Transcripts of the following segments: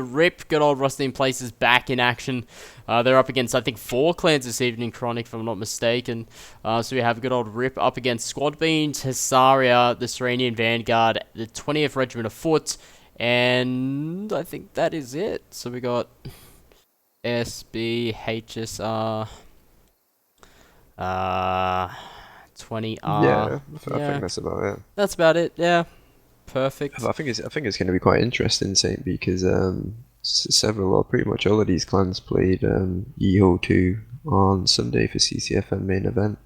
Rip, good old Rusty in Places back in action. They're up against, I think, 4 clans this evening, Chronic, if I'm not mistaken. So we have good old Rip up against Squad Beans, Hisaria, the Serenian Vanguard, the 20th Regiment of Foot, and I think that is it. So we got SB, HSR, 20R. Yeah, I think that's about it. That's about it, yeah. Perfect. I think it's going to be quite interesting, Saint, because several or pretty much all of these clans played EHO 2 on Sunday for CCFN main event.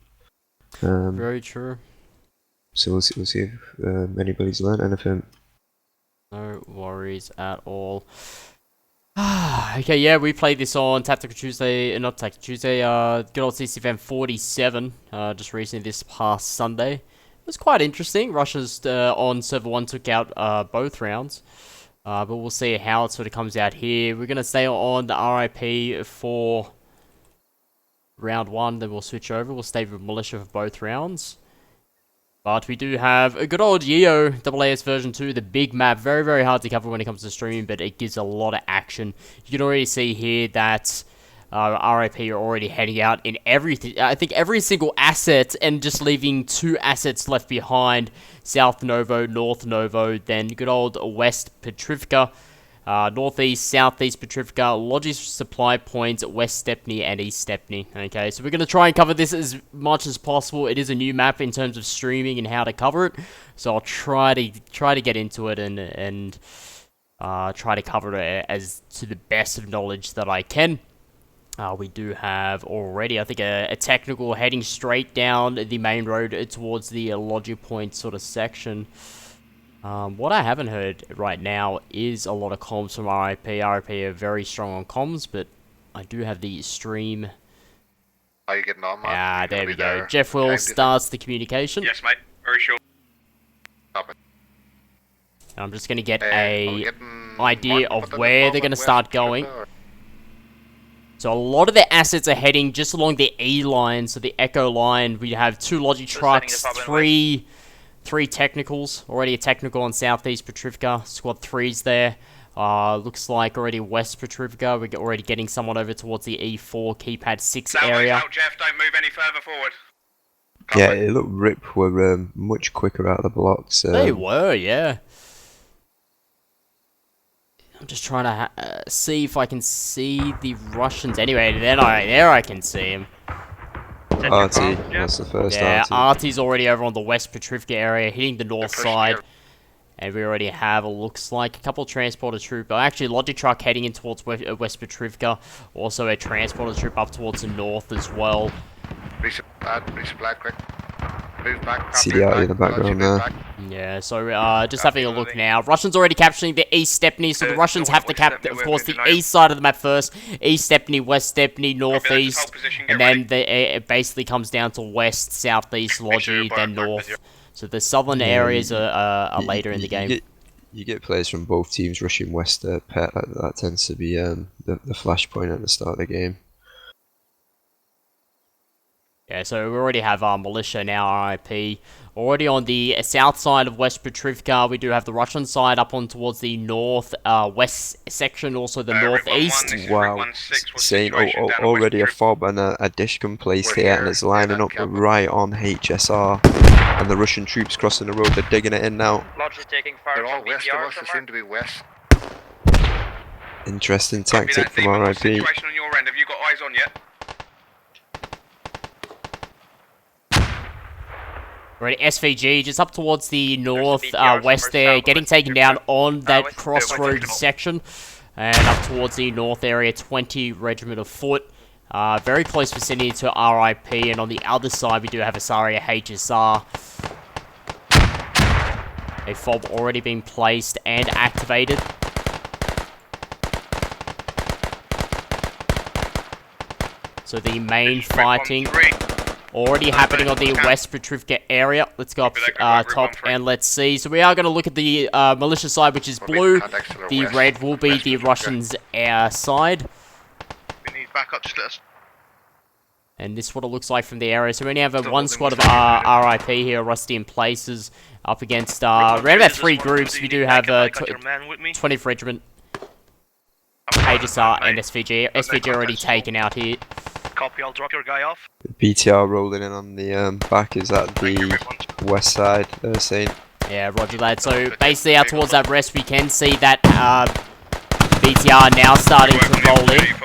Very true. So we'll see if anybody's learned anything. No worries at all. Okay, yeah, we played this on Tactical Tuesday, not Tactical Tuesday, good old CCFN 47, just recently this past Sunday. It was quite interesting. Russia's on server 1 took out both rounds, but we'll see how it sort of comes out here. We're going to stay on the RIP for round 1, then we'll switch over. We'll stay with Militia for both rounds. But we do have a good old Yeo AAS version 2, the big map. Very, very hard to cover when it comes to streaming, but it gives a lot of action. You can already see here that RIP are already heading out in everything. I think every single asset, and just leaving 2 assets left behind. South Novo, North Novo, then good old West Petrivka. Northeast, Southeast Petrivka, Logi Supply Points, West Stepney, and East Stepney. Okay, so we're going to try and cover this as much as possible. It is a new map in terms of streaming and how to cover it, so I'll try to get into it and try to cover it as to the best of knowledge that I can. We do have already, I think, a technical heading straight down the main road towards the Logi Point sort of section. What I haven't heard right now is a lot of comms from RIP. RIP are very strong on comms, but I do have the stream. Are you getting on, man? There we go. Jeff Will starts the communication. Yes, mate. Very sure. I'm just going to get a idea of where they're going to start going. So a lot of their assets are heading just along the E line, so the Echo line. We have 2 Logi trucks, 3 technicals, already a technical on Southeast Petrivka, squad 3's there. Looks like already West Petrivka, we're already getting someone over towards the E4 keypad 6 area. Out, Jeff, don't move any further forward. Yeah, it looked Rip were much quicker out of the blocks. They were, yeah. I'm just trying to see if I can see the Russians. Anyway, there I can see him. RT, that's the first RT. RT's already over on the West Petrivka area, hitting the north side. And we already have, it looks like, a couple of transporter troop. Actually, Logic truck heading in towards West Petrivka. Also a transporter troop up towards the north as well. Resupply quick. Move back. CDR in the background there. Yeah, so just having a look now. Russians already capturing the East Stepney, so the Russians have to capture, of course, the east side of the map first. East Stepney, West Stepney, Northeast, and then it basically comes down to West, Southeast, Logi, then North. So the southern areas are later in the game. You get players from both teams rushing West Pet. That tends to be the flashpoint at the start of the game. Yeah, so we already have our Militia now, RIP. Already on the south side of West Petrivka, we do have the Russian side up on towards the north west section, also the northeast. Wow, saying already a fob and a dishcom placed here, and it's lining up right on HSR. And the Russian troops crossing the road, they're digging it in now. They're all west of us, they seem to be west. Interesting tactic from RIP. Situation on your end, have you got eyes on yet? Already SVG just up towards the north west there, getting taken down on that crossroad section. And up towards the north area, 20 Regiment of Foot. Very close vicinity to RIP, and on the other side we do have Hisaria HSR. A fob already been placed and activated. So the main fighting already happening on the West Petrivka area. Let's go up top and let's see. So we are going to look at the militia side, which is blue. The red will be the Russians' side. We need backup, just let us. And this is what it looks like from the area. So we only have one squad of RIP here, Rusty in Places, up against around about 3 groups. We do have 20th Regiment. HSR and SVG. SVG already taken out here. Copy, I'll drop your guy off. BTR rolling in on the back is at the west side, they're saying. Yeah, roger that. So basically out towards that rest, we can see that BTR now starting to roll in.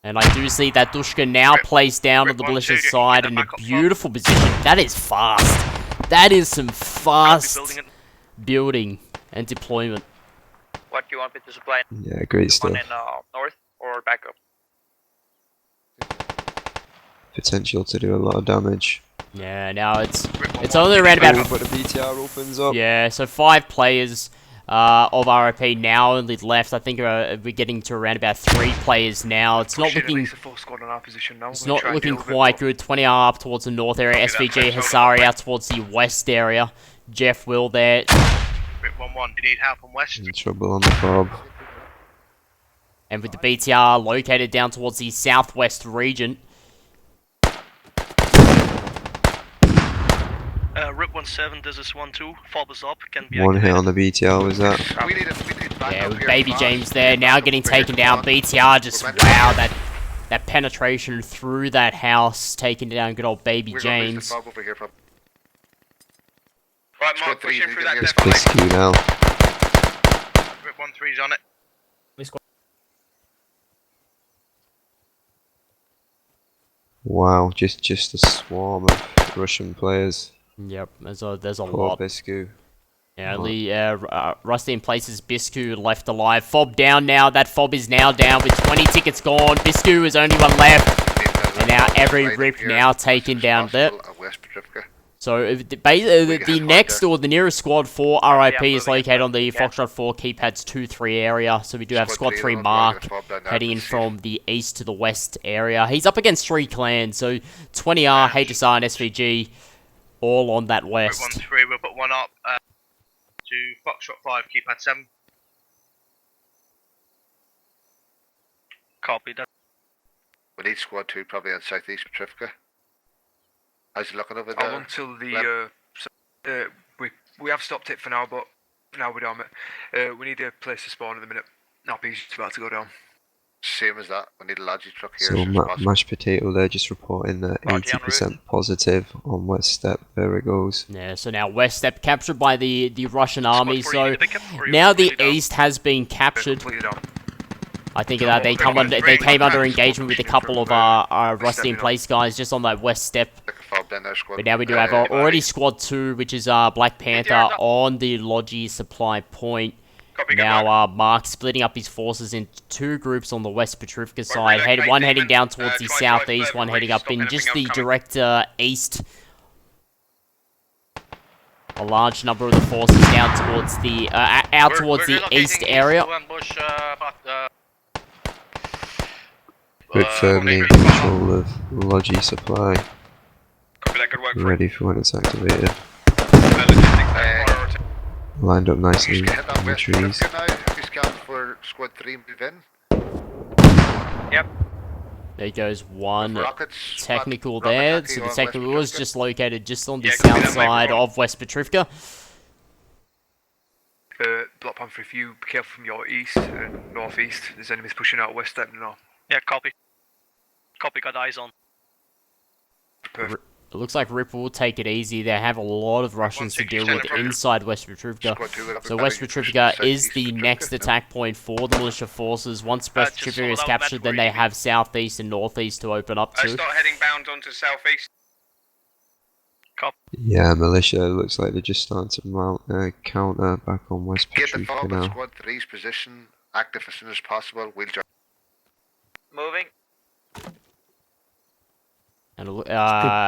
And I do see that Dushka now placed down on the militia side in a beautiful position. That is fast. That is some fast building and deployment. What do you want me to supply? Yeah, great stuff. One in north or backup? Potential to do a lot of damage. Yeah, now it's only around about... Oh, but the BTR opens up. Yeah, so 5 players of RIP now only left. I think we're getting to around about 3 players now. It's not looking... It's not looking quite good. 20 are up towards the north area. SVG Hasari out towards the west area. Jeff Will there. 1-1, do you need help on west? In trouble on the fob. And with the BTR located down towards the southwest region. Rip 17, this is 1-2. Fob is up, can be One hit on the BTR was that. Yeah, with Baby James there, now getting taken down. BTR just, wow, that penetration through that house, taking down good old Baby James. Right, Mark, push in through that It's Biscu now. Rip 1-3's on it. Wow, just a swarm of Russian players. Yep, there's a Poor lot. Biscu. Yeah, only Rusty in places. Biscu left alive. Fob down now. That Fob is now down with 20 tickets gone. Biscu is only one left. And now every Rip now taken down there. So the next or the nearest squad for RIP is located on the Foxtrot 4 keypads 2-3 area. So we do have squad 3 Mark heading in from the east to the west area. He's up against 3 clans, so 20R, HSR, and SVG all on that west. 1-3, we'll put one up to Foxtrot 5 keypad 7. Copy that. We need squad 2 probably on southeast Petrivka. How's it looking over there? Until the we have stopped it for now, but now we're down it. We need a place to spawn at the minute. Nappy's about to go down. Same as that. We need a logic truck here. So mashed potato there, just reporting 80% positive on West Step. There it goes. Yeah, so now West Step captured by the Russian army. So now the east has been captured. I think that they came under engagement with a couple of our Rusty in place guys just on that West Step. But now we do have already squad 2, which is Black Panther on the Logi supply point. Now Mark splitting up his forces into 2 groups on the West Petrivka side. One heading down towards the southeast, one heading up in just the direct east. A large number of the forces down towards the out towards the east area. Good firmly in control of Logi supply. Ready for when it's activated. Lined up nicely in the trees. For squad 3 move in. Yep. There goes one Rockets, technical rocket there. attack So the on technical West was Petrivka. just located just on the south side of West Petrivka. Black Panther, if you be careful from your east and northeast, there's enemies pushing out West Step now. Yeah, copy. Copy, got eyes on. Perfect. It looks like Rip will take it easy. They have a lot of Russians to deal with inside West Petrivka. So West Petrivka is the next attack point for the militia forces. Once West Petrivka is captured, then they have southeast and northeast to open up to. Start heading bound onto southeast. Yeah, militia looks like they're just starting to mount a counter back on West Get the Petrivka fob in now. squad 3's position, active as soon as possible. We'll join. Moving. And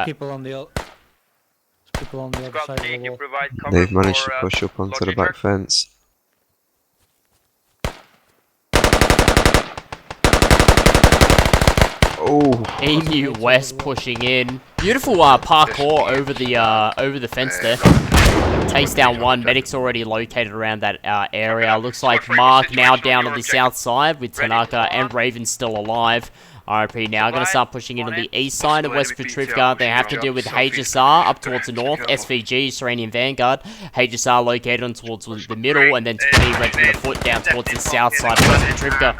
people on the other Squad side 3, of the you wall. provide cover They've managed for, to push up onto the Logi back truck. fence. Oh, Emu West pushing in. Beautiful parkour over the fence there. Takes down one. Medic's already located around that area. Looks like Mark now down on the south side with Tanaka and Raven still alive. RIP now going to start pushing in on the east side of West Possible Petrovka. enemy They have to BTR, deal with southeast HSR up Petrovka. towards the Be north, careful. SVG, Serenian Vanguard, HSR located on towards the middle, and then 20 Regiment of Foot down towards the south side of West Petrovka.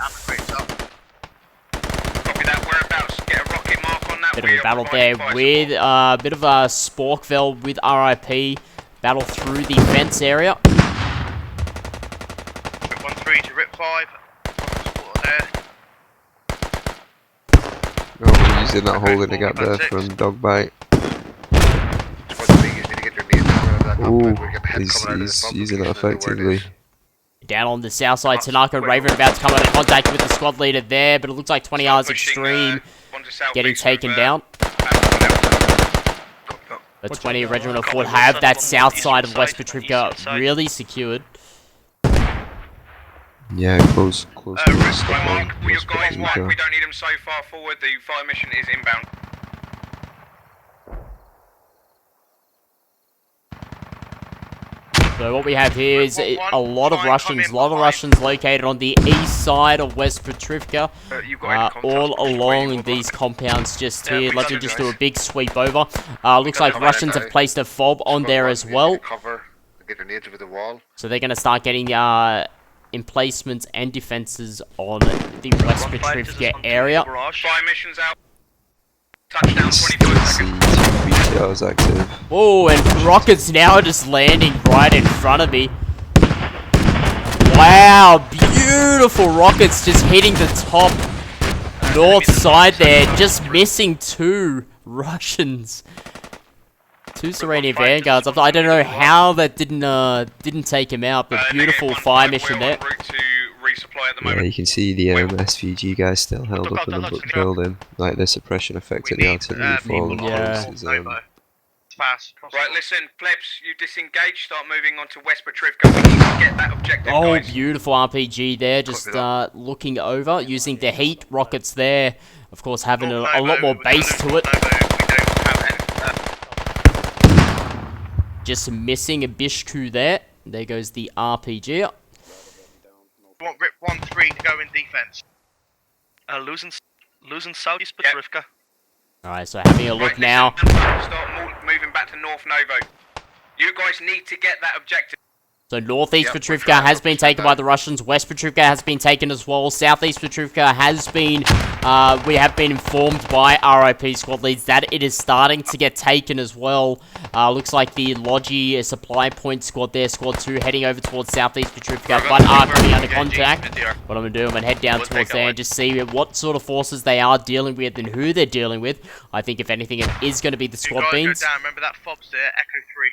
Copy that. Whereabouts? Get a rocket mark on that. Bit of a battle there with a bit of a Sporkville with RIP. Battle through the fence area. 1-3 to Rip 5. There. Oh, we're using that hole in the gap there from Dogbite. Squad 3, you need to get your nades over that Ooh, we're getting heads he's, coming out of he's the front using it position, I don't know where it effectively. is. Down on the south side, Tanaka and Raven about to come out of contact with the squad leader there, but it looks like 20 hours extreme getting taken down. The 20 Regiment of Foot have that south side of West Petrovka really secured. Yeah, close Rip to the stop by on mark. Your West guys mark. Petrovka. We don't need them so far forward. The fire mission is inbound. So what we have here is a lot of Russians, located on the east side of West Petrovka, You've got any all contacts? along these compounds just Yeah, here. we Let got me it, just guys. do a big sweep over. Looks like it, Russians guys. have placed a fob on Squad there 1, as you need well. to cover, get your nades over the wall. So they're going to start getting emplacements and defenses on the West Petrovka area. Fire missions out. Touchdown Still 25 see seconds. 2 BTRs active. Oh, and rockets now just landing right in front of me. Wow, beautiful rockets just hitting the top north side there, just missing 2 Russians. 2 Serenian Vanguards. I don't know how that didn't take him out, but beautiful fire mission there. We're en route to resupply at the Yeah, moment. you can see the SVG guys still held up in the building. Like their suppression affected the artillery falling yeah. close. Fast. Right, listen, plebs, you disengage, start moving on to West Petrovka. We need to get that objective, Oh, guys. beautiful RPG there, just looking over, using the heat rockets there. Of course, having a lot more base to it. Just missing a Bishku there. There goes the RPG. Want Rip 1-3 to go in defense. Losing Southeast Petrovka. Alright, so having a look now. Start moving back to North Novo. You guys need to get that objective. So northeast Petrovka has been taken by the Russians. West Petrovka has been taken as well. Southeast Petrovka has been, we have been informed by RIP squad leads that it is starting to get taken as well. Looks like the Logi supply point squad there, squad 2, heading over towards Southeast Petrovka, but are coming under contact. What I'm going to do, I'm going to head down towards there and just see what sort of forces they are dealing with and who they're dealing with. I think if anything, it is going to be the squad beans. Go down. Remember that fob's there, Echo 3.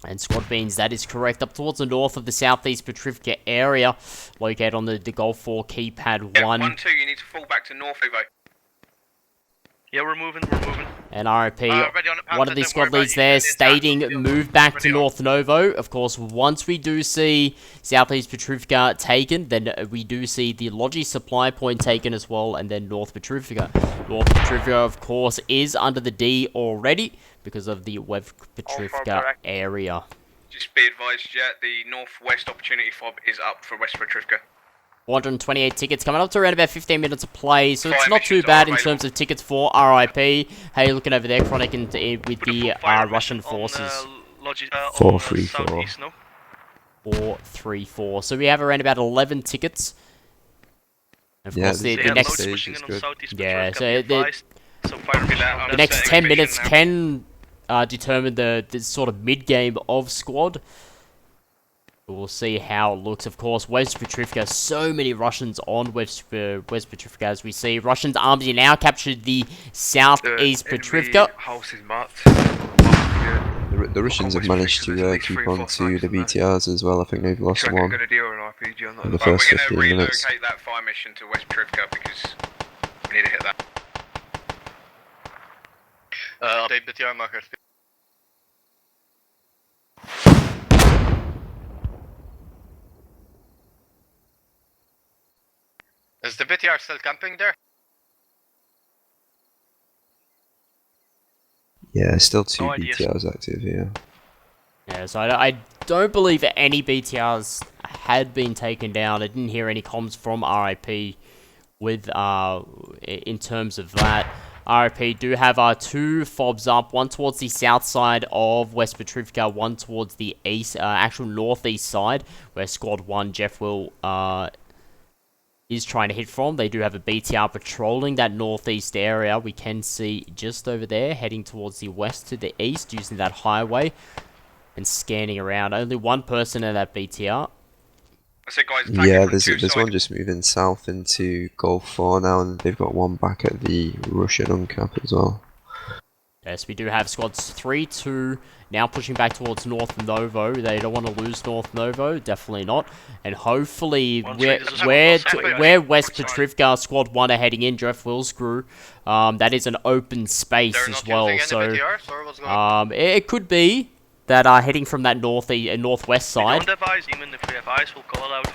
And squad beans, that is correct. Up towards the north of the Southeast Petrovka area, located on the Golf 4 keypad 1. 1-2, you need to fall back to North Novo. Yeah, we're moving. And RIP, ready on it, one of these squad leads there stating move back to North Novo. Of course, once we do see Southeast Petrovka taken, then we do see the Logi supply point taken as well, and then North Petrovka. North Petrovka, of course, is under the D already because of the West Petrovka area. Just be advised, the northwest opportunity fob is up for West Petrovka. 428 tickets coming up to around about 15 minutes of play, so it's Fire not too missions bad are in terms of tickets for RIP. Hey, looking over there, Chronic with the Russian forces. 434. 434. So we have around about 11 tickets. Of Yeah, course, the the next stage is good. Yeah, so the next 10 minutes can determine the sort of mid-game of squad. We'll see how it looks. Of course, West Petrovka, so many Russians on West Petrovka, as we see. Russians' army now captured the southeast Petrovka. House is marked. The Russians have managed to keep on to the BTRs as well. I think they've lost one Good idea or an RPG on that. in the first We're 15 going to minutes. relocate that fire mission to West Petrovka because we need to hit that. Update BTR marker. Is the BTR still camping there? Yeah, still 2 No ideas. BTRs active here. Yeah, so I don't believe that any BTRs had been taken down. I didn't hear any comms from RIP with in terms of that. RIP do have our 2 fobs up, one towards the south side of West Petrivka, one towards the east, actual northeast side, where Squad 1 Jeff Will is trying to hit from. They do have a BTR patrolling that northeast area. We can see just over there, heading towards the west to the east, using that highway and scanning around. Only one person in that BTR. I said, guys, Yeah, there's one just moving south into Gulf 4 now, and they've got one back at the Russian uncap as well. Yes, we do have squads 3, 2, now pushing back towards North Novo. They don't want to lose North Novo, definitely not. And hopefully, where West Petrivka Squad 1 are heading in, Jeff Will's crew, that is an open space as well. So, it could be that are heading from that northwest side. We don't have eyes, even if we have eyes, we'll call out.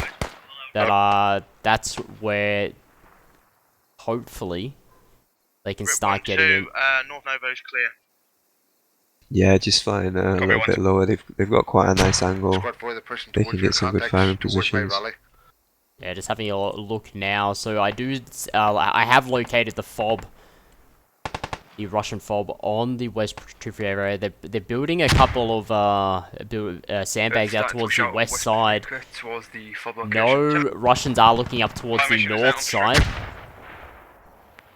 That that's where hopefully they can start getting in. North Novo's clear. Yeah, just flying a little bit lower. They've got quite a nice angle. Squad 4, the person They towards can your get some good contacts, firing towards my positions. rally. Yeah, just having a look now. So I do, I have located the fob, the Russian fob on the West Petrivka area. They're building a couple of sandbags out towards the west side. Towards the fob location. No Russians are looking up towards the north side.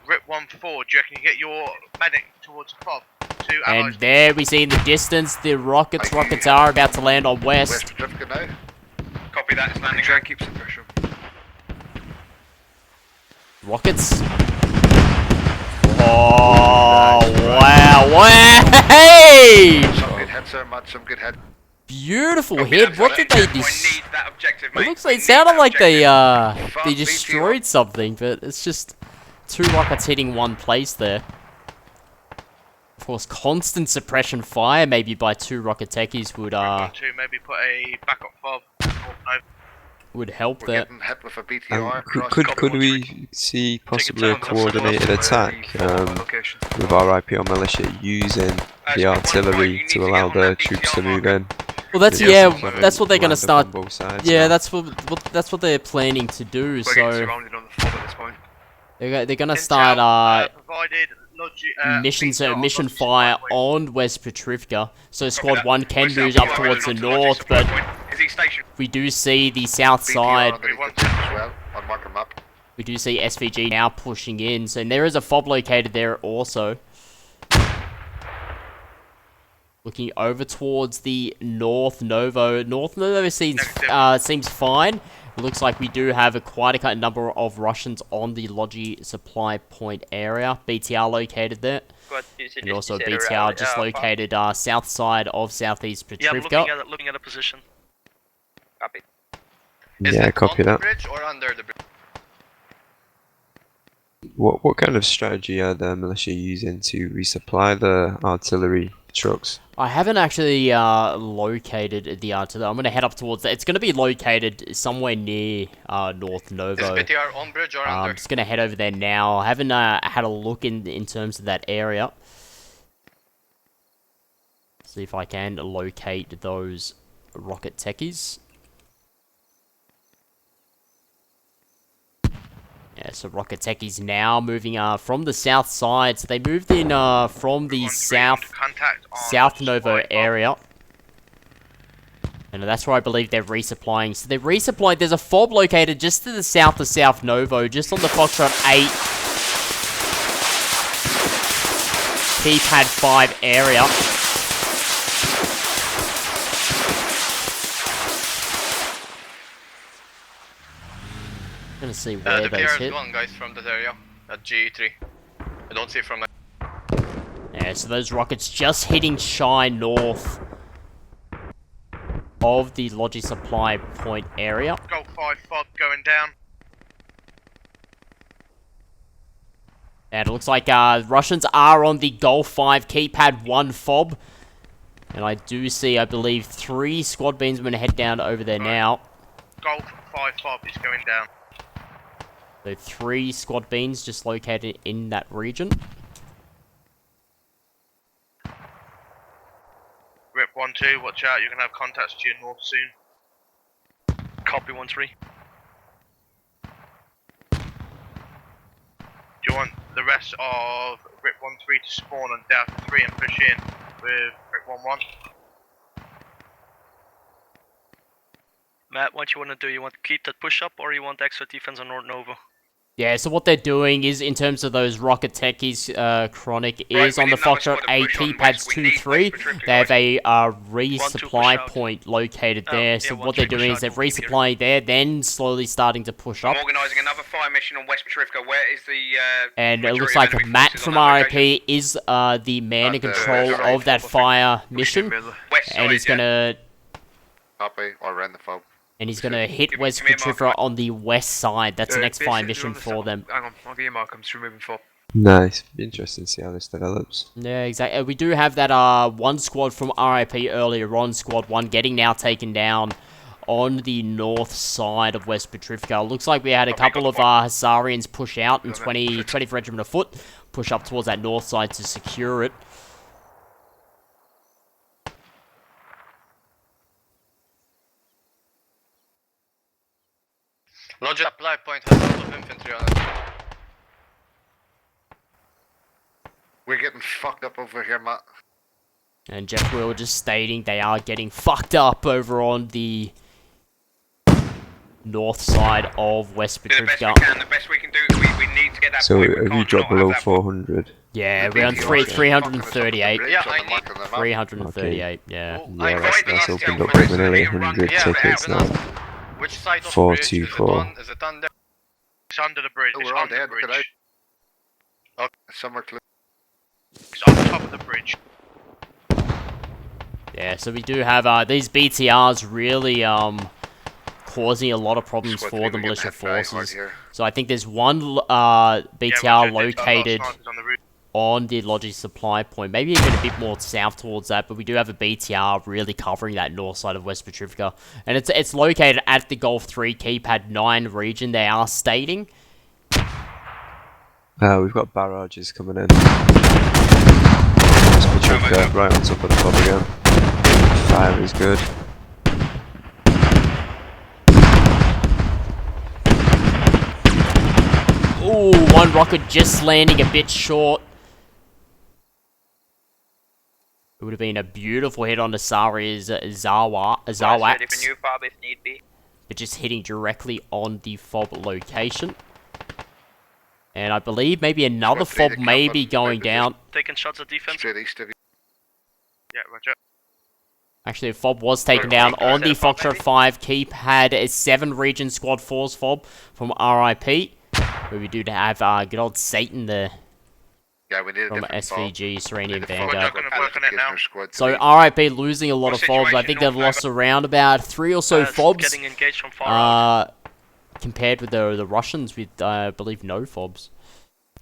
Rip 1-4, do you reckon you get your medic towards the fob? And there we see in the distance the rockets are about to land on west. West Petrivka now. Copy that, it's landing. Try and keep some pressure. Rockets. Oh, wow. Hey! Some good hits there, Matt, some good hit. Beautiful hit. What did they We need that objective, It mate. looks like it sounded like they destroyed something, but it's just 2 rockets hitting one place there. Of course, constant suppression fire, maybe by 2 rocket techies would maybe put a backup fob. would help We're there. getting hit with a BTR. across Could the we see possibly a turn, coordinated attack with our IPO militia using the artillery to allow the troops to move in? Well, that's that's what they're gonna start. Both sides Yeah, now. that's what they're planning to do. We're getting So surrounded on the fob at this point. they're gonna start Provided mission fire on West Petrivka, so Squad 1 can move up towards the north, but we do see the south side. BTR underneath the as well, on marker map. We do see SVG now pushing in, so there is a fob located there also. Looking over towards the North Novo. North Novo seems fine. It looks like we do have quite a number of Russians on the Logi supply point area. BTR located there. And also BTR just located south side of southeast Petrivka. Yeah, I'm looking at a position. Copy. Yeah, copy that. Bridge or under the bridge? What kind of strategy are the militia using to resupply the artillery trucks? I haven't actually located the artillery. I'm going to head up towards that. It's going to be located somewhere near North Novo. Is BTR on bridge or under? I'm just going to head over there now. I haven't had a look in terms of that area. See if I can locate those rocket techies. Yeah, so rocket techies now moving from the south side. So they moved in from the South Novo area. And that's where I believe they're resupplying. So they're resupplying. There's a fob located just to the south of South Novo, just on the Foxtrot 8 keypad 5 area. Gonna see where those hit. One guys from that area at G3. I don't see from that. Yeah, so those rockets just hitting shy north of the Logi supply point area. Gold 5 fob going down. And it looks like Russians are on the Golf 5 keypad 1 fob. And I do see, I believe, 3 squad beams. I'm going to head down over there now. Gold 5 fob is going down. So 3 squad beams just located in that region. Rip 1-2, watch out, you're going to have contacts to your north soon. Copy 1-3. Do you want the rest of Rip 1-3 to spawn on Delta 3 and push in with Rip 1-1? Matt, what you want to do? You want to keep that push up or you want extra defense on North Nova? Yeah, so what they're doing is, in terms of those rocket techies, Chronic, Right, is we on the need another Foxtrot squad to A push on keypads west. We need 2-3. West Patricia, They have guys. a 1-2 resupply push out. point located Oh, there. yeah, So 1-2 what they're push doing out, is they're we'll keep here. resupplying there, then slowly starting to push I'm up. organising another fire mission on West Patricia. Where is the And it majority looks of like enemy Matt forces from on that location? RIP is the man in At the control right of that fob, I think. fire Pushing mission, in middle. West and he's side, yeah. gonna Copy. Or ran the fob. hit Give West me a mark, Patricia Mike. on the west side. That's the next fire basically mission on the for south- them. Hang on, I'll give you a mark. I'm just removing fob. Nice. Be interesting to see how this develops. Yeah, exactly. We do have that one squad from RIP earlier on, Squad 1, getting now taken down on the north side of West Petrivka. Looks like we had a couple of Husarians push out and 20th Regiment of Foot push up towards that north side to secure it. Lodge supply point has a lot of infantry on it. We're getting fucked up over here, Matt. And Jeff Will just stating they are getting fucked up over on the north side of West Do the best we Petrivka. can. The best we can do. We need to get that So point. We have you can't dropped not below have that point. 400? Yeah, The we're on BTR 338. is Yeah, on the I map need- on the map. 338, yeah. Oh, Yeah, I that's invited us opened to up first, with nearly they run 100 the- tickets yeah, now. Which side of the 424. bridge? Is it on there? It's under the bridge. Oh, It's we're all under the dead. Look at bridge. that. Somewhere close. It's on top of the bridge. Yeah, so we do have these BTRs really causing a lot of problems Squad for three, the we're getting militia hit very hard forces. here. So I think there's one Yeah, BTR well, the located last is on the route. on the Logi supply point, maybe even a bit more south towards that, but we do have a BTR really covering that north side of West Petrivka. And it's located at the Golf 3 Keypad 9 region, they are stating. We've got barrages coming in. Petrivka right on top of the fob again. Fire is good. Ooh, one rocket just landing a bit short. It would have been a beautiful hit on the Sari's Zawax, fob if need be. but just hitting directly on the fob location. And I believe maybe another Squad three, fob the may cap be up, going right down. Taking shots at defense. Straight east of you. Yeah, roger. Actually, a fob was taken down on the Foxtrot 5 keypad. A 7 region squad 4's fob from RIP. Where we do have good old Satan there Yeah, we need a from different fob. SVG, Serenian Need a fob Vanguard. We're gonna work on it now. Squad So three. RIP losing a lot What of fobs. I situation think they've North lost around about 3 or so It's fobs. Getting engaged from far out. Compared with the Russians with, I believe, no fobs.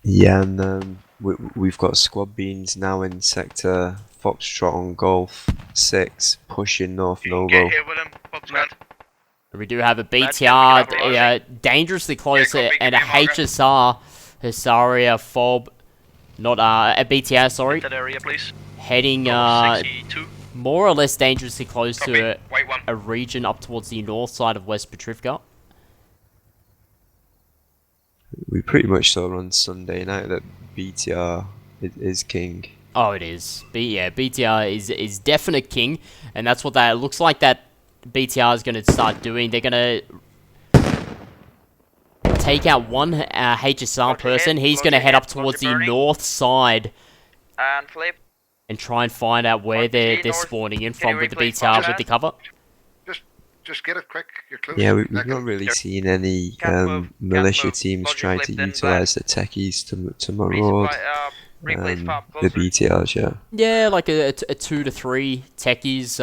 Yeah, and we've got squad beans now in sector Foxtrot on Golf 6, pushing North You can Novo. get here with him, Bob's man. We do have a Matt, BTR can we cover dangerously close copy, and a give me a marker. HSR, Husaria fob, not a BTR, sorry, That area, please. heading 62. more or less dangerously close Copy. to Wait one. a region up towards the north side of West Petrivka. We pretty much saw on Sunday night that BTR is king. Oh, it is. BTR is definite king, and that's what that looks like. That BTR is going to start doing. They're going to take out one HSR person. He's going to head up towards the north side And flip. and try and find out where they're spawning in from with the BTR with the cover. Just get it quick. You're close. Yeah, we've Back not in. really seen any Can't move, militia move. teams Logic trying to flipped in utilise the techies to maraud replace fob the closer. BTRs, yeah. Yeah, like a 2 to 3 techies,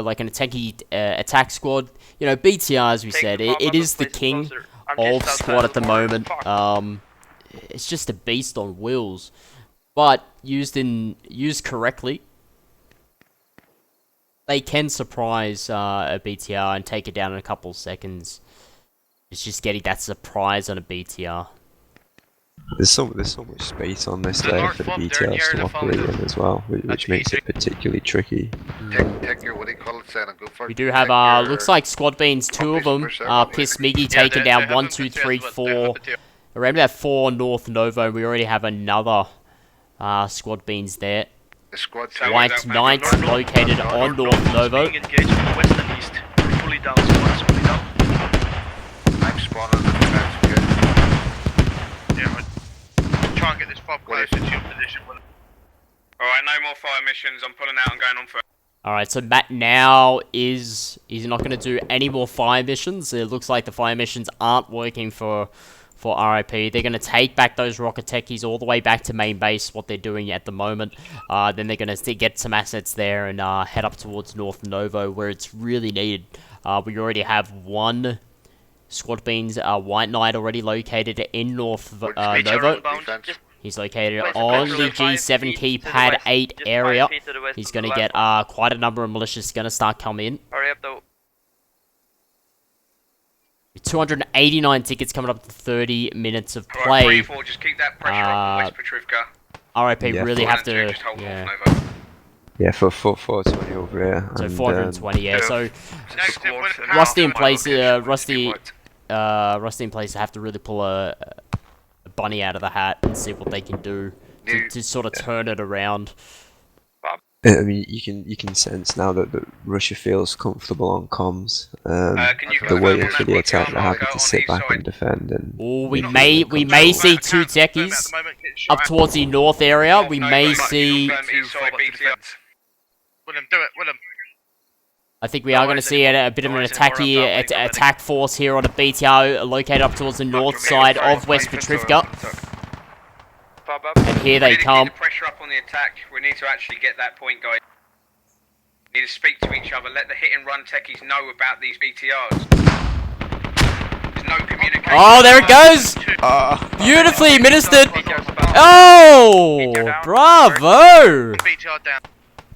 like an techie attack squad. You know, BTR, as we Take said, the fob it up is and the place it king closer. I'm of just squad outside at the the border. moment. Fuck. It's just a beast on wheels, but used correctly, they can surprise a BTR and take it down in a couple of seconds. It's just getting that surprise on a BTR. There's so much space on this The layer North for the Fob, they're BTRs near to the operate fountain. in as well, which That's makes it easy. particularly tricky. Take your, what do you call it, Sen, and go for it. We do have, Take your looks like Squad Beans, 2 of them. Operation Berserk. Piss Miggy Yeah, taking they down have 1, infantry 2, as 3, well. They 4. have infantry. around about 4 North Novo. We already have another squad beans there. The squad White Knights located on North Novo. Being engaged from the west and east. Fully down, squads, fully down. I'm spawning the defense again. Yeah, we'll try and get this fob closer to your position. Alright, no more fire missions. I'm pulling out and going on for. Alright, so Matt now he's not going to do any more fire missions. It looks like the fire missions aren't working for RIP. They're going to take back those rocket techies all the way back to main base, what they're doing at the moment. Then they're going to get some assets there and head up towards North Novo, where it's really needed. We already have one squad beans, White Knight, already located in North Novo. He's located on the G7 key pad 8 area. He's going to get quite a number of militias going to start coming in. Hurry up though. 289 tickets coming up to 30 minutes of play. Right, just keep that pressure on West Petrivka. RIP Yeah, really have to... Just hold Yeah. North Novo. Yeah, for 420 over here. So and, 420, yeah. So Next in with Rusty in place, Rusty Rusty in place have to really pull a bunny out of the hat and see what they can do to sort of turn it around. I mean, you can sense now that Russia feels comfortable on comms. Can you They're confirm waiting on for that the attack. They're happy Marco to on sit east back side? and defend. And Oh, we may see two techies up towards the north area. We may see... Willem, do it, Willem. I think we are going to see a bit of an attack force here on a BTR located up towards the north side of West Petrivka. And here they come. We need to keep the pressure up on the attack. We need to actually get that point, guys. We need to speak to each other. Let the hit and run techies know about these BTRs. There's no communication. Oh, there it goes! Beautifully administered! Oh! Bravo! BTR down.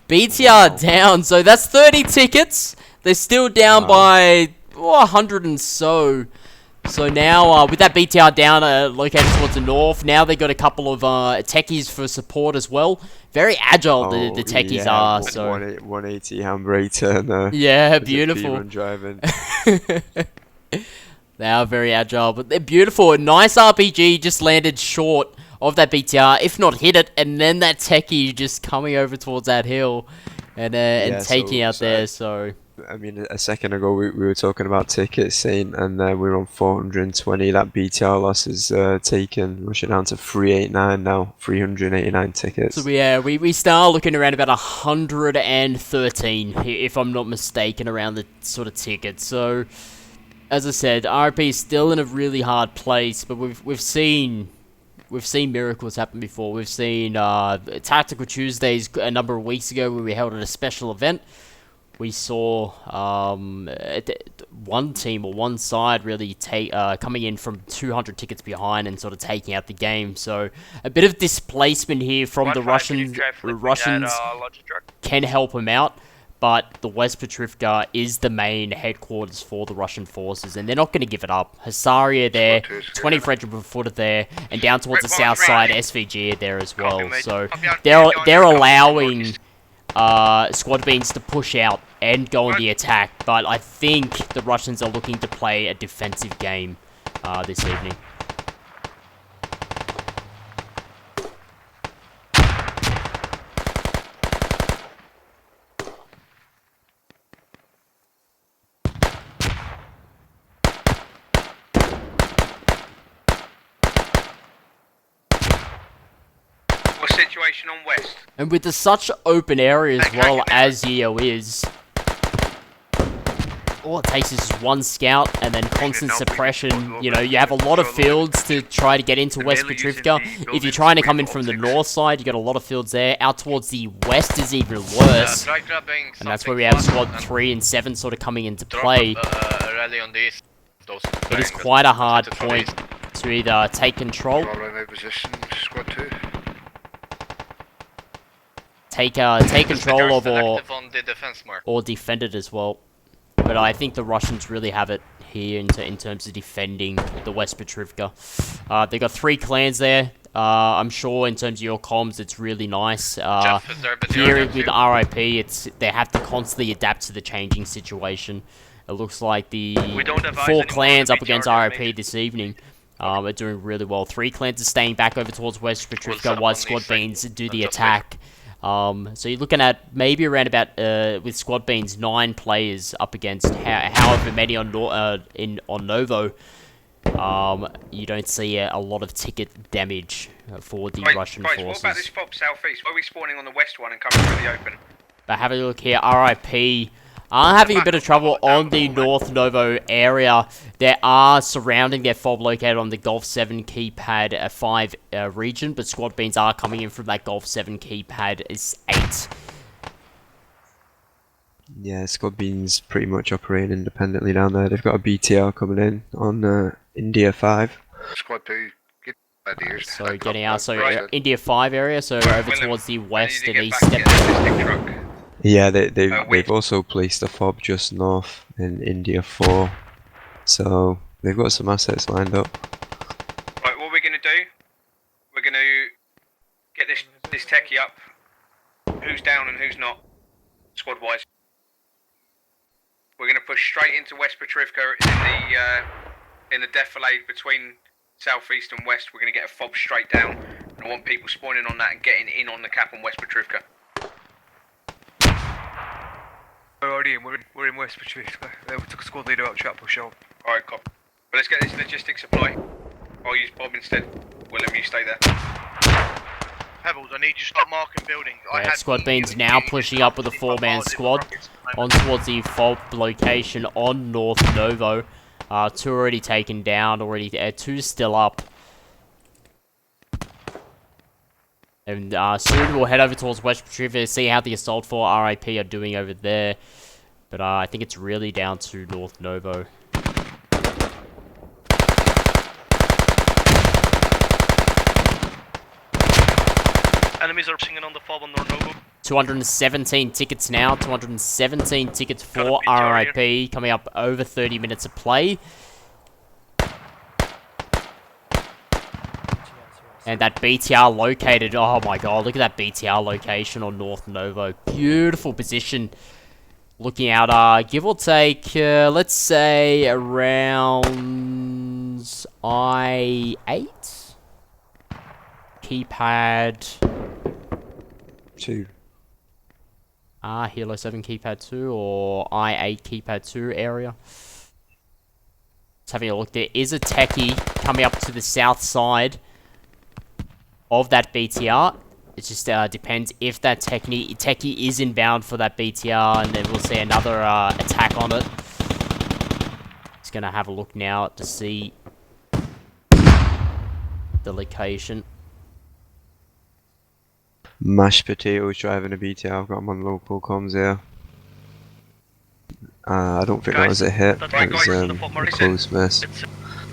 BTR down, so that's 30 tickets. They're still down by 100 and so. So now, with that BTR down, located towards the north, now they got a couple of techies for support as well. Very agile, the techies are. So 180 handbrake turn. yeah, beautiful. Driving. They are very agile, but they're beautiful. A nice RPG just landed short of that BTR, if not hit it, and then that techie just coming over towards that hill and taking out there. So I mean, a second ago we were talking about tickets, saying, and we were on 420. That BTR loss is taken Russia down to 389 now, 389 tickets. So we start looking around about 113, if I'm not mistaken, around the sort of tickets. So as I said, RP is still in a really hard place, but we've seen miracles happen before. We've seen Tactical Tuesdays a number of weeks ago where we held a special event. We saw one team or one side really coming in from 200 tickets behind and sort of taking out the game. So a bit of displacement here from the Russians. Can help them out. But the West Petrivka is the main headquarters for the Russian forces, and they're not going to give it up. Hasaria there, 20 Frederick footed there, and down towards the south side, SVG there as well. So they're allowing squad beans to push out and go on the attack, but I think the Russians are looking to play a defensive game this evening. Situation on west. And with such open area as well as Yeo is, all it takes is just one scout and then constant suppression. You know, you have a lot of fields to try to get into West Petrivka. If you're trying to come in from the north side, you got a lot of fields there. Out towards the west is even worse. And that's where we have squad 3 and 7 sort of coming into play. It is quite a hard point to either take control, take control of or defend it as well. But I think the Russians really have it here in terms of defending the West Petrivka. They got 3 clans there. I'm sure in terms of your comms, it's really nice. Here with RIP, they have to constantly adapt to the changing situation. It looks like the 4 clans up against RIP this evening. are doing really well. 3 clans are staying back over towards West set Petrovka up while on Squad these things. Beans do the Just attack. So you're looking at maybe around about, with Squad Beans, 9 players up against however many on Novo. You don't see a lot of ticket damage for the Russian What forces. about this fob southeast? Why are we spawning on the west one and coming through the open? But have a look here, RIP are having a bit of trouble on the North Novo area. They are surrounding their fob located on the Golf 7 keypad 5 region, but Squad Beans are coming in from that Golf 7 keypad 8. Yeah, Squad Beans pretty much operating independently down there. They've got a BTR coming in on India 5. Squad 2, get ideas. So getting out, so Right. India 5 area, so over Willem, towards the I need west to and get east. back in the ballistic truck. Yeah, wait. they've also placed a fob just north in India 4. So they've got some assets lined up. Right, what we're going to do, we're going to get this techie up. Who's down and who's not, squad-wise. We're going to push straight into West Petrovka in the defilade between southeast and west. We're going to get a fob straight down. And I want people spawning on that and getting in on the cap on West Petrovka. We're already in. We're in West Petrovka. We took a squad leader out trap push out. Alright, cop. But let's get this logistics supply. I'll use Bob instead. Willem, you stay there. Pebbles, I need you to start marking buildings. Yeah, Squad Beans now pushing up with a 4-man squad on towards the fob location on North Novo. 2 already taken down, 2 still up. And soon we'll head over towards West Petrovka to see how the Assault 4 RIP are doing over there. But I think it's really down to North Novo. Enemies are singing on the fob on North Novo. 217 tickets now, 217 tickets Got a for BTR RIP, coming up over 30 minutes of play. And that BTR located, oh my god, look at that BTR location on North Novo. Beautiful position. Looking out, give or take, let's say around I-8? Keypad 2. Hilo 7 keypad 2 or I-8 keypad 2 area. Just having a look, there is a techie coming up to the south side of that BTR. It just depends if that techie is inbound for that BTR, and then we'll see another attack on it. Just gonna have a look now to see the location. Mashed potatoes driving a BTR. I've got him on local comms here. I don't think that was a hit. That's It was right, a guys. close miss. It's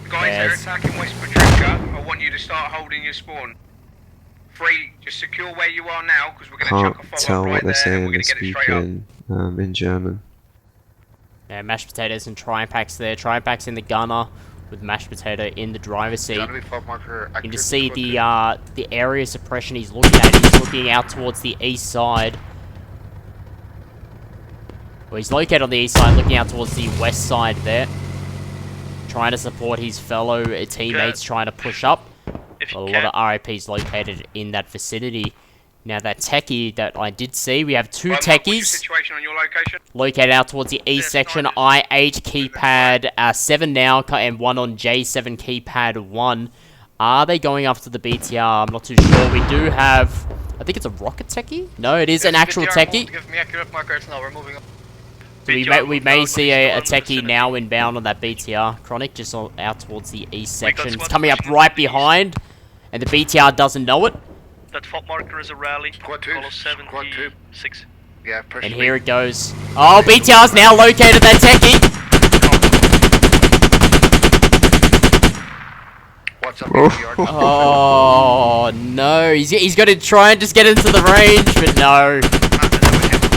Guys, they're Yes. attacking West Petrovka. I want you to start holding your spawn. 3, just secure where you are now, because we're going to Can't chuck a fob tell up what right they're there, and saying. we're They're going to get it straight up. speaking in German. Yeah, mashed potatoes and Triumpacks there. Triumpacks in the gunner with mashed potato in the driver's seat. Enemy fob marker You can active, just see squad 2. the area suppression he's looking at. He's looking out towards the east side. Well, he's located on the east side, looking out towards the west side there. Trying to support his fellow teammates, trying to push up. if A you lot can. of RIPs located in that vicinity. Now that techie that I did see, we have 2 Right, Mark, what's your techies situation on your location? located out towards the east section. I-8 keypad 7 now, and 1 on J7 keypad 1. Are they going after the BTR? I'm not too sure. We do have, I think it's a rocket techie? No, it is an actual techie. Give me accurate markers now, we're moving on. So we may see a techie now inbound on that BTR. Chronic just out towards the east section. It's squad coming up pushing right to the east. behind, and the BTR doesn't know it. That fob marker is a rally. Squad 2, Call squad 2. 76. Yeah, push And me. here it goes. Oh, BTR's now located that techie. What's up, Oh. BTR? Oh no, he's got to try and just get into the range, but no.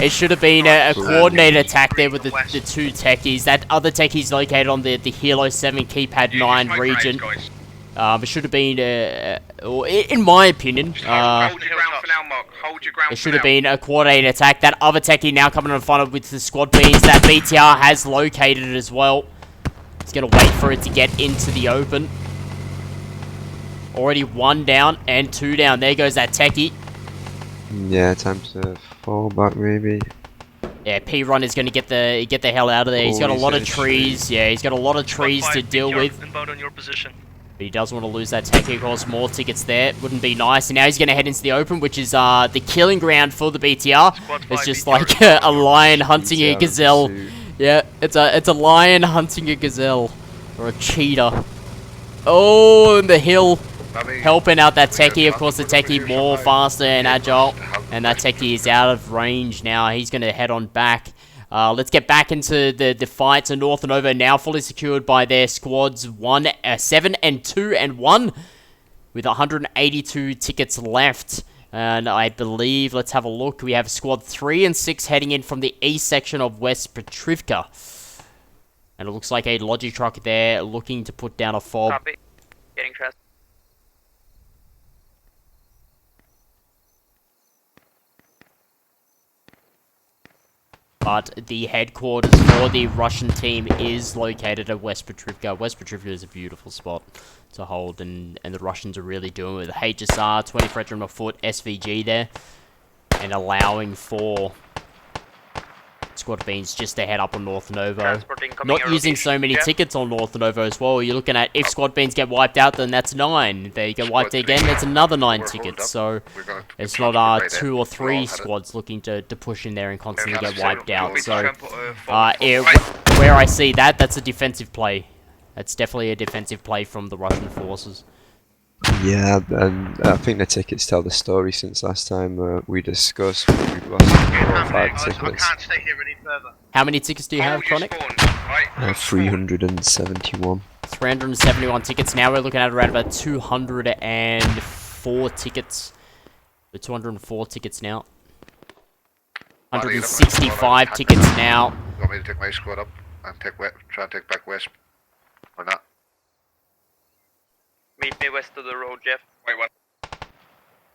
It should have been a coordinated attack there with the 2 techies. That other techie's located on the Hilo 7 keypad 9 region. It should have been, or in my opinion, Hold your ground for now, Mark. Hold your ground it for should now. have been a coordinated attack. That other techie now coming in front of with the squad beans. That BTR has located it as well. He's going to wait for it to get into the open. Already 1 down and 2 down. There goes that techie. Yeah, time to fall back maybe. Yeah, P-Run is going to get the hell out of there. He's got a lot of trees. Yeah, he's got a lot of trees to deal with. Inbound on your position. But he doesn't want to lose that techie. Of course, more tickets there. Wouldn't be nice. And now he's going to head into the open, which is the killing ground for the BTR. It's just like a lion hunting a gazelle. Yeah, it's a lion hunting a gazelle. Or a cheetah. Oh, and the hill. Helping out that techie. Of course, the techie more faster and agile. And that techie is out of range now. He's going to head on back. Let's get back into the fight. So North and Over now fully secured by their squads 7 and 2 and 1. With 182 tickets left. And I believe, let's have a look. We have squad 3 and 6 heading in from the east section of West Petrivka. And it looks like a Logi truck there looking to put down a fob. Copy. Getting trust. But the headquarters for the Russian team is located at West Petrivka. West Petrivka is a beautiful spot to hold, and the Russians are really doing it with HSR, 20 Regiment of Foot, SVG there, and allowing for Squad Beans just to head up on North Novo. Not using so many tickets on North Novo as well. You're looking at, if Squad Beans get wiped out, then that's 9. They get wiped again, that's another 9 tickets. So it's not 2 or 3 squads looking to push in there and constantly get wiped out. So where I see that, that's a defensive play. That's definitely a defensive play from the Russian forces. Yeah, and I think the tickets tell the story since last time we discussed. We've lost 4 or 5 tickets. I can't stay here any further. How many tickets do you have, Chronic? 371. 371 tickets. Now we're looking at around about 204 tickets. The 204 tickets now. 165 tickets now. You want me to take my squad up and try and take back West? Or not? Meet me west of the road, Jeff. Wait, what?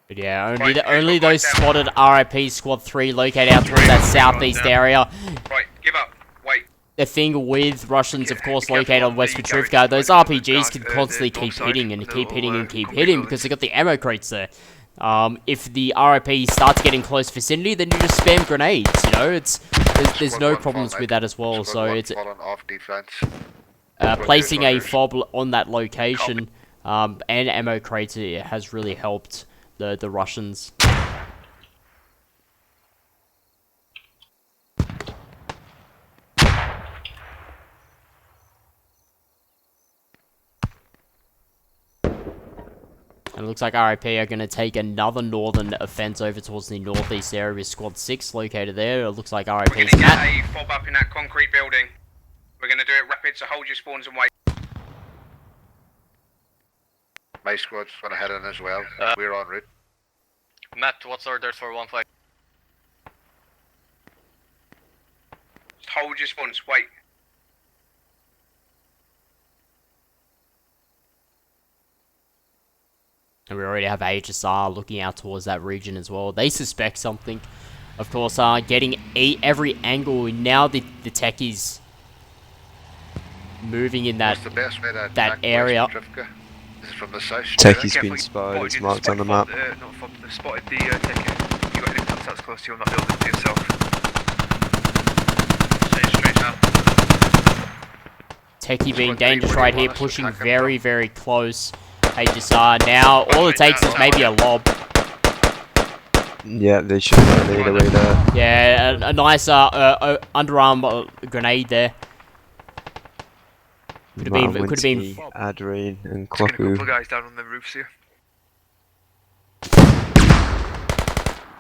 But yeah, only those spotted RIP Squad 3 located out towards that southeast area. Right, give up. Wait. The thing with Russians, of course, located on West Petrivka, those RPGs can constantly keep hitting and keep hitting and keep hitting because they got the ammo crates there. If the RIP starts getting close vicinity, then you just spam grenades. You know, there's no problems with that as well. So it's placing a fob on that location and ammo crates has really helped the Russians. And it looks like RIP are going to take another northern offense over towards the northeast area with Squad 6 located there. It looks like We're RIP's going to get Matt. a fob up in that concrete building. We're going to do it rapid, so hold your spawns and wait. My squad's going to head in as well. We're en route. Matt, what's orders for 1-5? Just hold your spawns, wait. And we already have HSR looking out towards that region as well. They suspect something. Of course, getting every angle. Now the techies moving in that area. From the south. Techie's been spotted, it's marked on the map. Not from the spotted the ticket. You got any contacts close to you on that building to yourself? Straight out. Techie being dangerous right here, pushing very, very close. HSR now, all it takes is maybe a lob. Yeah, they should have made away there. Yeah, a nice underarm grenade there. Could have been Adrian and Just getting a couple of Kloku. guys down on the roofs here.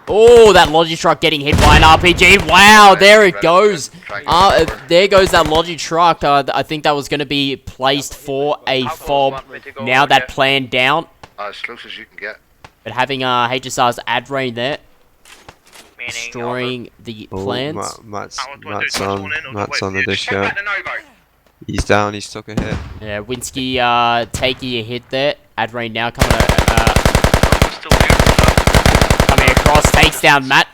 Oh, that Logi truck getting hit by an RPG. Wow, there it goes. There goes that Logi truck. I think that was going to be placed for a fob. Now that plan down. As close as you can get. But having HSR's ad rain there. Destroying the plans. Matt's on the dish. Pop back the Novo. He's down, he's took a hit. Yeah, Winsky taking a hit there. Ad rain now coming across. Takes down Matt.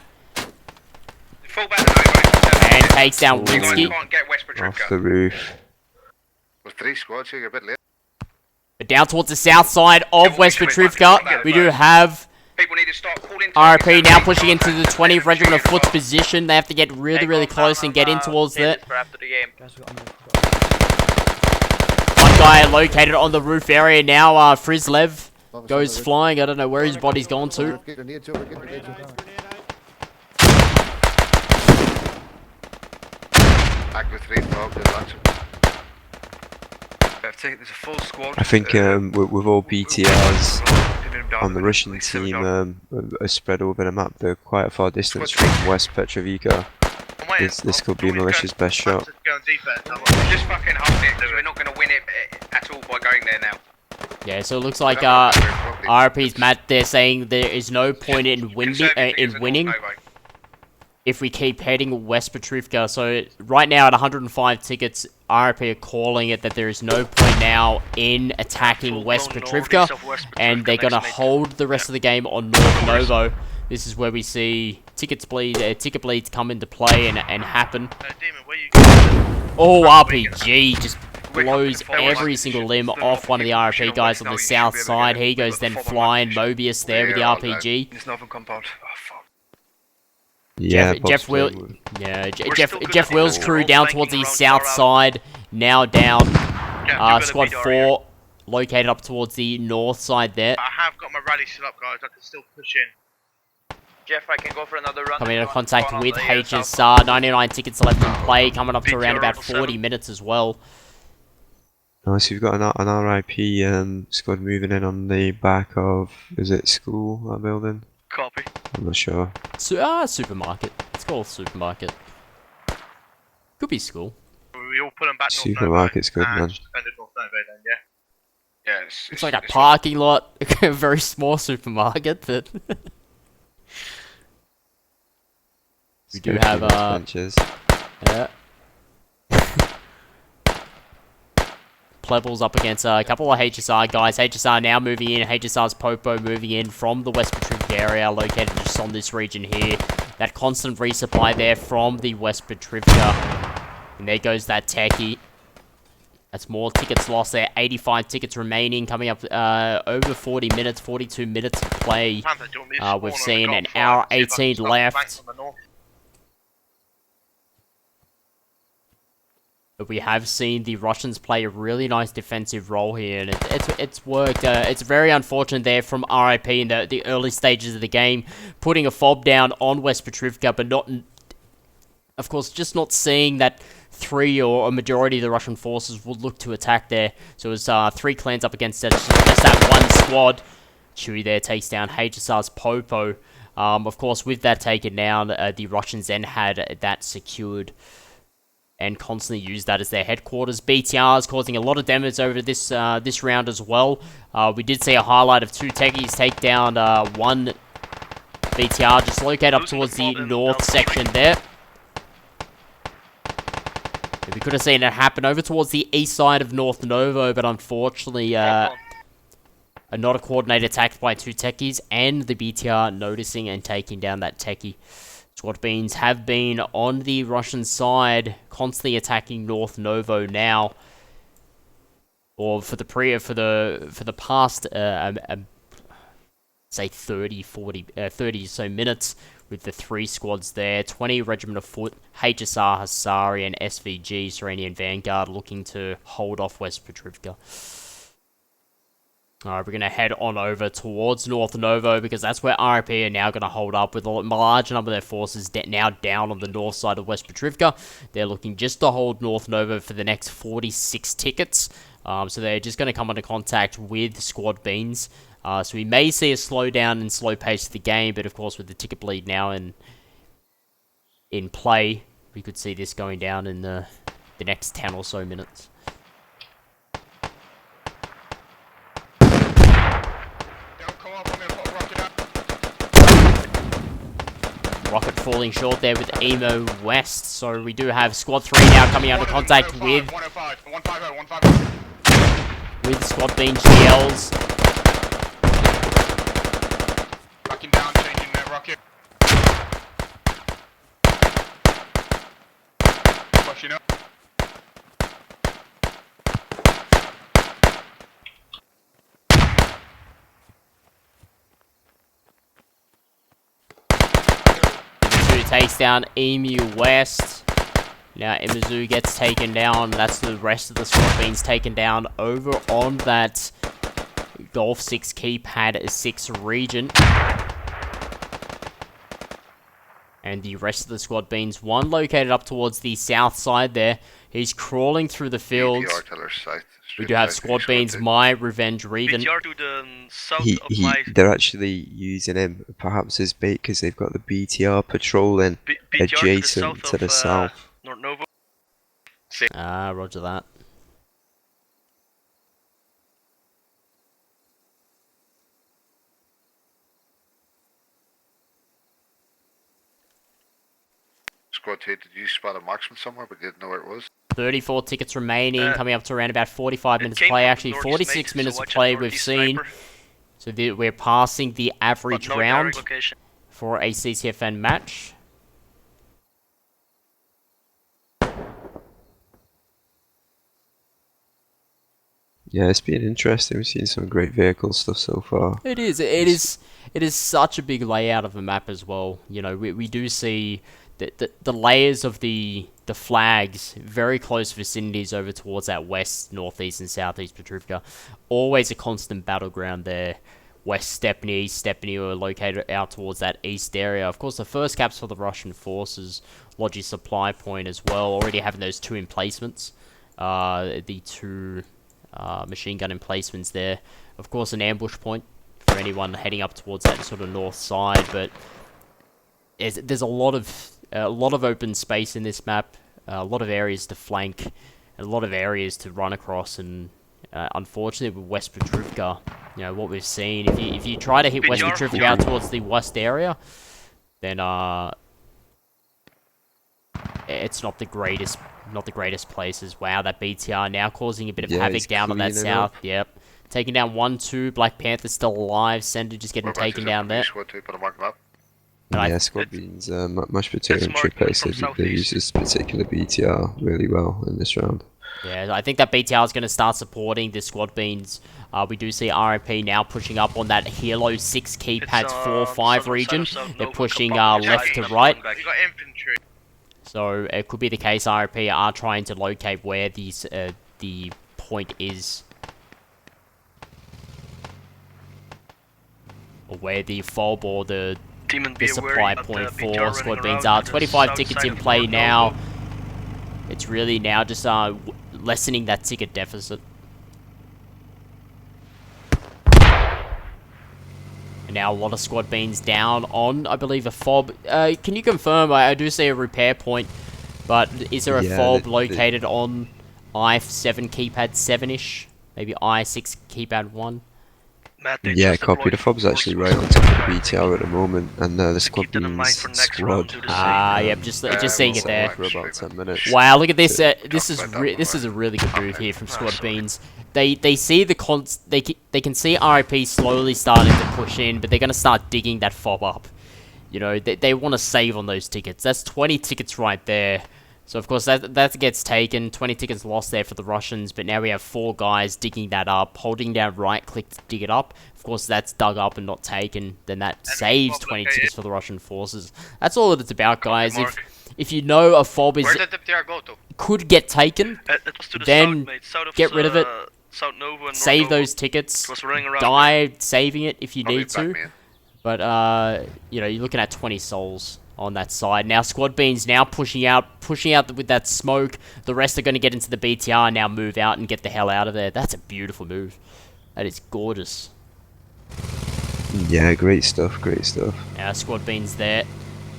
Fall back the Novo. And takes down You guys Winsky. can't get West Petrivka. Off the roof. With 3 squads here, you're a bit late. But Down towards the south side of West Petrivka, we do have People need to start calling. RP now pushing into the 20th Regiment of Foot's position. They have to get really close and get in towards it. After the game. One guy located on the roof area now. Frizlev goes flying. I don't know where his body's gone to. Back with 3 fog, there's lots of There's a full squad. I think with all BTRs pinning them down on the and Russian like, sit them team down. are spread over the map. They're quite a far distance from West Petrovica. I'm waiting. This could be Do you want me to Militia's best shot. Go on defense. Just fucking hold it, 'cause we're not going to win it at all by going there now. Yeah, so it looks like RP's mad. They're saying there is no point in winning if we keep heading West Petrivka. So right now at 105 tickets, RP are calling it that there is no point now in attacking West Petrivka, and they're going to hold the rest of the game on North Novo. This is where we see ticket bleeds come into play and happen. Demon, where you going? Oh, RPG just blows every single limb off one of the RP guys on the south side. He goes then flying. Mobius there with the RPG. This northern compound. Oh fuck. Yeah, Jeff good Will's at crew all, down flanking towards the around south far out. side, now down. Yeah, do Squad the BDR, 4 located up towards the north side there. I have got my rally set up, guys. I can still push in. Jeff, I can go for another run. Coming into Spawn contact on with the, HSR. 99 tickets left in play, coming up to around about 40 minutes as well. Nice, we've got an RIP squad moving in on the back of, is it school, that building? Copy. I'm not sure. Supermarket. It's called supermarket. Could be school. We all put them back. North Supermarket's good, Nova, man. and just defended North Nova then, yeah. Yeah, It's like a parking lot, a very small supermarket, but we do have benches. yeah. Plebbles up against a couple of HSR guys. HSR now moving in. HSR's Popo moving in from the West Petrivka area, located just on this region here. That constant resupply there from the West Petrivka. And there goes that techie. That's more tickets lost there. 85 tickets remaining, coming up over 40 minutes, 42 minutes of play. Panther, do you want me to spawn We've on the seen Golf an side, hour see if I can 18 start left. flanks on the north? But we have seen the Russians play a really nice defensive role here, and it's worked. It's very unfortunate there from RIP in the early stages of the game, putting a fob down on West Petrivka, but not, of course, just not seeing that 3 or a majority of the Russian forces would look to attack there. So it was 3 clans up against just that one squad. Chewy there takes down HSR's Popo. Of course, with that taken down, the Russians then had that secured and constantly use that as their headquarters. BTRs causing a lot of damage over this this round as well. We did see a highlight of 2 techies take down 1 BTR, just located up towards the north section there. We could have seen it happen over towards the east side of North Novo, but unfortunately, not a coordinated attack by 2 techies, and the BTR noticing and taking down that techie. Squad beans have been on the Russian side, constantly attacking North Novo now, or for the past say 30 so minutes, with the 3 squads there. 20 Regiment of Foot, HSR, Hasari, and SVG, Serenian Vanguard, looking to hold off West Petrivka. Alright, we're going to head on over towards North Novo, because that's where RIP are now going to hold up, with a large number of their forces now down on the north side of West Petrivka. They're looking just to hold North Novo for the next 46 tickets. So they're just going to come into contact with Squad Beans. So we may see a slowdown and slow pace of the game, but of course with the ticket bleed now in play, we could see this going down in the next 10 or so minutes. Rocket falling short there with Emo West, so we do have Squad 3 now coming out of contact with Squad Bean GLs. Backing down, changing their rocket. Pushing up. takes down Emu West. Now Imizu gets taken down. That's the rest of the squad being taken down over on that Golf 6 keypad 6 region. And the rest of the squad beans, one located up towards the south side there. He's crawling through the fields. BTR till our south. We do have squad beans, My Revenge Reven. BTR to the south of my... They're actually using him perhaps as bait because they've got the BTR patrolling adjacent to the south. North Nova. Roger that. Squad 2, did you spot a marksman somewhere but didn't know where it was? 34 tickets remaining, coming up to around about 45 minutes of play. Actually, 46 minutes of play we've seen. So we're passing the average round for a CCFN match. Yeah, it's been interesting. We've seen some great vehicle stuff so far. It is such a big layout of a map as well. You know, we do see the layers of the flags, very close vicinities over towards that west, northeast, and southeast Petrovka. Always a constant battleground there. West Stepney, East Stepney are located out towards that east area. Of course, the first caps for the Russian forces, Logi supply point as well, already having those two emplacements. The two machine gun emplacements there. Of course, an ambush point for anyone heading up towards that sort of north side, but there's a lot of open space in this map, a lot of areas to flank, and a lot of areas to run across, and unfortunately with West Petrovka, you know, what we've seen, if you try to hit West Petrovka out towards the west area, then it's not the greatest places. Wow, that BTR now causing a bit of havoc down on that south. Yep. Taking down 1-2, Black Panther still alive, Sender just getting taken down there. Squad 2, put a mark up. Yeah, squad beans much better in trip pace. They use this particular BTR really well in this round. Yeah, I think that BTR is going to start supporting the squad beans. We do see RIP now pushing up on that Hilo 6 keypads 4-5 region. They're pushing left to right. You got infantry. So it could be the case RIP are trying to locate where these the point is. Or where the fob or the supply point for squad beans are. 25 tickets in play now. It's really now just lessening that ticket deficit. And now a lot of squad beans down on, I believe, a fob. Can you confirm? I do see a repair point, but is there a fob located on I7 keypad 7-ish? Maybe I6 keypad 1? Yeah, copy. The fob's actually right on top of the BTR at the moment, and the squad beans squad. Yep, just seeing it there. For about 10 minutes. Wow, look at this. This is a really good move here from squad beans. They see they can see RIP slowly starting to push in, but they're gonna start digging that fob up. You know, they want to save on those tickets. That's 20 tickets right there. So of course that gets taken. 20 tickets lost there for the Russians, but now we have 4 guys digging that up, holding down right click to dig it up. Of course that's dug up and not taken. Then that saves 20 tickets for the Russian forces. That's all that it's about, guys. If you know a fob is could get taken, then get rid of it. Save those tickets. Die saving it if you need to. But you know, you're looking at 20 souls on that side. Now squad beans now pushing out with that smoke. The rest are going to get into the BTR now, move out and get the hell out of there. That's a beautiful move. That is gorgeous. Yeah, great stuff, great stuff. Now squad beans there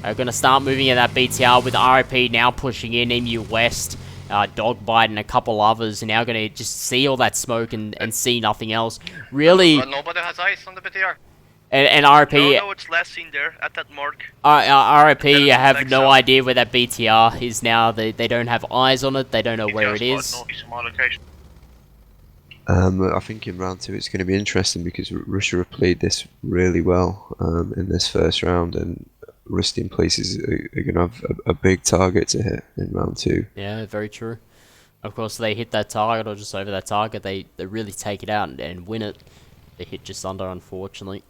are going to start moving in that BTR with RIP now pushing in. Emu West, Dogbite and a couple others are now going to just see all that smoke and see nothing else. Really. Nobody has eyes on the BTR. And RIP... No, it's last seen there, at that mark. RIP have no idea where that BTR is now. They don't have eyes on it. They don't know where it is. I think in round 2 it's going to be interesting because Russia have played this really well in this first round, and Rusty places are going to have a big target to hit in round 2. Yeah, very true. Of course, they hit that target or just over that target. They really take it out and win it. They hit just under, unfortunately.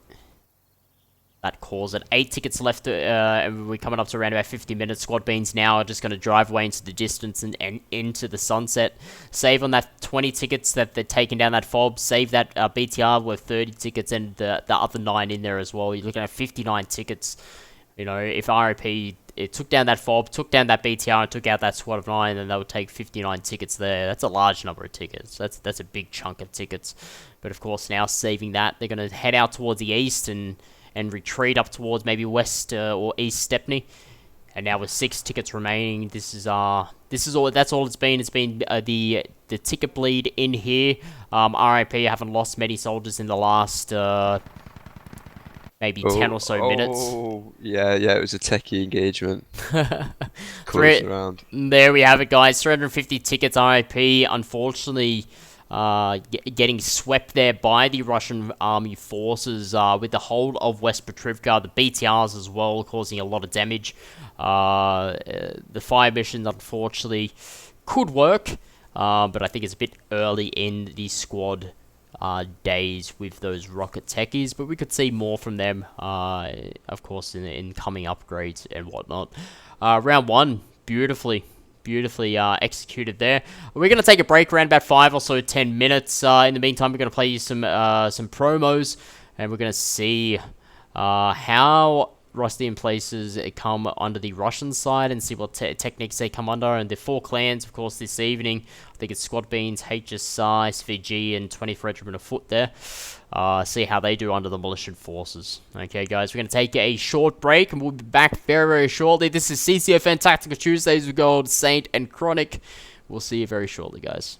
that calls it. 8 tickets left, and we're coming up to around about 50 minutes. Squad beans now are just going to drive away into the distance and into the sunset. Save on that 20 tickets that they're taking down that fob. Save that BTR with 30 tickets and the other 9 in there as well. You're looking at 59 tickets. You know, if RIP it took down that fob, took down that BTR, and took out that squad of 9, then they would take 59 tickets there. That's a large number of tickets. That's a big chunk of tickets. But of course, now saving that, they're going to head out towards the east and retreat up towards maybe west or east Stepney. And now with 6 tickets remaining, this is all. That's all it's been. It's been the ticket bleed in here. RIP haven't lost many soldiers in the last maybe 10 or so minutes. Oh, yeah, it was a techie engagement. Close around. There we have it, guys. 350 tickets, RIP. Unfortunately, getting swept there by the Russian army forces with the whole of West Petrivka, the BTRs as well, causing a lot of damage. The fire missions, unfortunately, could work, but I think it's a bit early in the squad days with those rocket techies, but we could see more from them, of course, in coming upgrades and whatnot. Round 1, beautifully executed there. We're going to take a break around about 5 or so 10 minutes. In the meantime, we're going to play you some promos, and we're going to see how Rusty in Places come under the Russian side and see what techniques they come under. And the 4 clans, of course, this evening. I think it's Squad Beans, HSR, SVG, and 20th Regiment of Foot there. See how they do under the Militian Forces. Okay, guys, we're going to take a short break, and we'll be back very, very shortly. This is CCFN Tactical Tuesdays with Gold, Saint, and Chronic. We'll see you very shortly, guys.